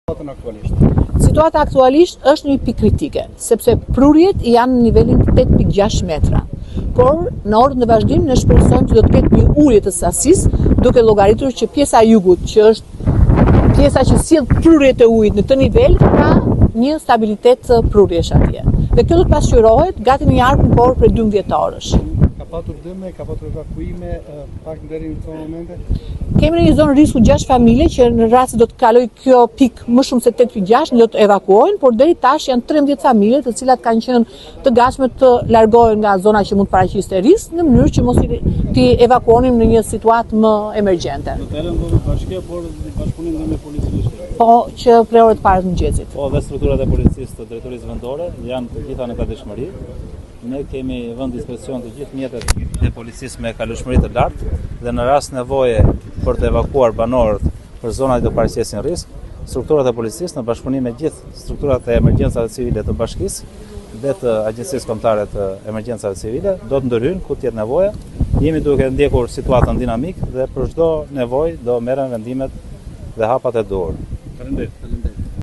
Situata aktualisht është një pikë kritike, sepse prurjet janë në nivelin 8.6 metra. Por në orën e vazhdim ne shpresojmë që do të ketë një ulje të sasisë, duke llogaritur që pjesa e jugut, që është pjesa që sjell prurjet e ujit në të nivel, ka një stabilitet prurjesh atje. Dhe kjo do të pasqyrohet gati në një arkun kohor për 12 orësh. Ka patur dëme, ka patur evakuime, pak deri në këto momente? Kemi në një zonë risku 6 familje që në rast se do të kaloj kjo pikë më shumë se 8.6 do të evakuohen, por deri tash janë 13 familje të cilat kanë qenë të gatshme të largohen nga zona që mund të paraqiste risk në mënyrë që mos t'i evakuonim në një situatë më emergjente. Do të ndodhet bashkë, por bashkëpunim dhe me policinë. Po që prej orëve të parë të mëngjesit. Po dhe strukturat e policisë të drejtorisë vendore janë të gjitha në gatishmëri. Ne kemi vënë dispozicion të gjithë mjetet e policisë me kalueshmëri të lartë dhe në rast nevoje për të evakuuar banorët për zonat që do paraqesin risk, strukturat e policisë në bashkëpunim me gjithë strukturat e emergjencave civile të bashkisë dhe të Agjencisë Kombëtare të Emergjencave Civile do të ndërhyjnë ku të jetë nevoja. Jemi duke ndjekur situatën dinamik dhe për çdo nevojë do merren vendimet dhe hapat e duhur. Faleminderit.